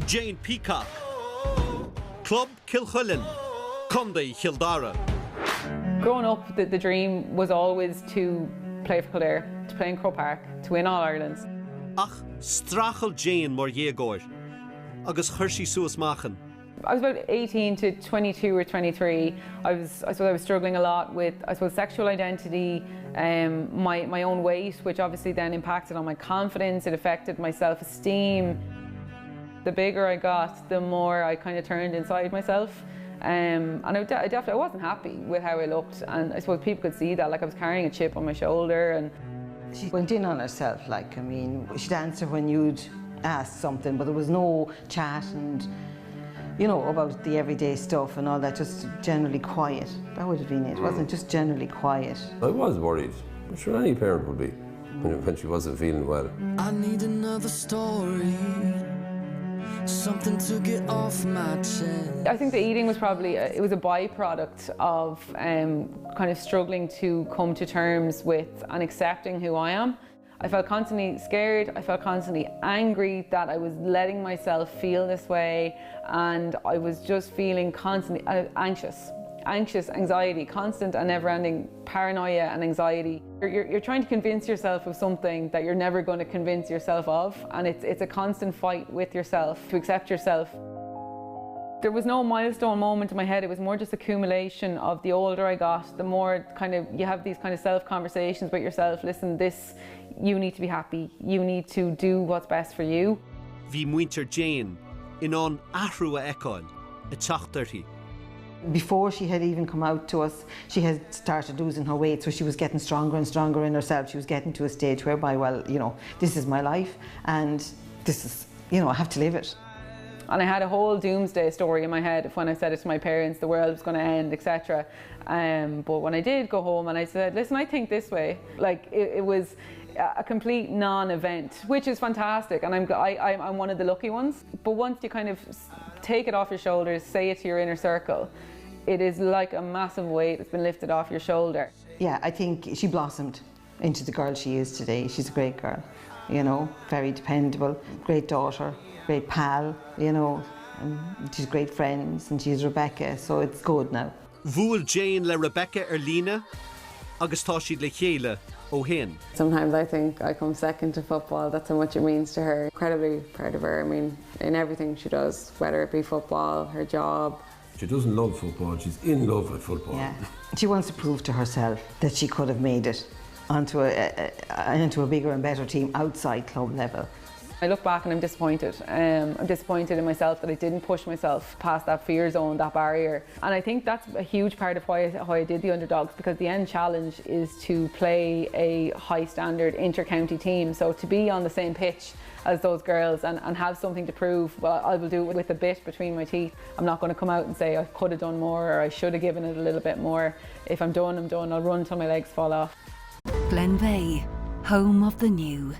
Jayne Peacocke, Club Kilcullen, Conde Kildara. Growing up, the dream was always to play for Kildare, to play in Croke Park, to win All Ireland. Ach, strachel Jayne mar dhégóir, agus chuirsí suas machen. I was about 18 to 22 or 23. I was struggling a lot with, sexual identity, my own weight, which obviously then impacted on my confidence. It affected my self-esteem. The bigger I got, the more I kind of turned inside myself. And I definitely wasn't happy with how I looked, and I suppose people could see that. Like, I was carrying a chip on my shoulder, and she went in on herself. Like, I mean, she'd answer when you'd ask something, but there was no chat and, you know, about the everyday stuff and all that. Just generally quiet. That would have been it. Wasn't just generally quiet. I was worried. I'm sure any parent would be when she wasn't feeling well. I need another story. Something to get off my chest. I think the eating was probably, it was a byproduct of kind of struggling to come to terms with and accepting who I am. I felt constantly scared, I felt constantly angry that I was letting myself feel this way, and I was just feeling constantly anxious, anxiety, constant and never-ending paranoia and anxiety. You're trying to convince yourself of something that you're never going to convince yourself of, and it's a constant fight with yourself to accept yourself. There was no milestone moment in my head. It was more just accumulation of the older I got, the more kind of you have these kind of self-conversations with yourself. Listen, you need to be happy. You need to do what's best for you. Bhí muintir Jayne in an ahrú a eáil, a teachtarthaí. Before she had even come out to us, she had started losing her weight, so she was getting stronger and stronger in herself. She was getting to a stage whereby, well, you know, this is my life, and this is, you know, I have to live it. And I had a whole doomsday story in my head of when I said it to my parents, the world was going to end, etc. But when I did go home and I said, listen, I think this way, like it was a complete non-event, which is fantastic, and I'm one of the lucky ones. But once you kind of take it off your shoulders, say it to your inner circle, it is like a massive weight that's been lifted off your shoulder. Yeah, I think she blossomed into the girl she is today. She's a great girl, you know, very dependable, great daughter, great pal, you know, and she's great friends, and she's Rebecca, so it's good now. Bhuail Jayne le Rebecca Linn, agus tá siad le chéile ó shin. Sometimes I think I come second to football. That's how much it means to her. Incredibly proud of her. I mean, in everything she does, whether it be football, her job. She doesn't love football, she's in love with football. Yeah. She wants to prove to herself that she could have made it onto a bigger and better team outside club level. I look back and I'm disappointed. I'm disappointed in myself that I didn't push myself past that fear zone, that barrier. And I think that's a huge part of why I did the Underdogs, because the end challenge is to play a high standard inter-county team. So to be on the same pitch as those girls and have something to prove, well, I will do it with a bit between my teeth. I'm not going to come out and say I could have done more or I should have given it a little bit more. If I'm done, I'm done. I'll run till my legs fall off. Glenveigh, home of the new.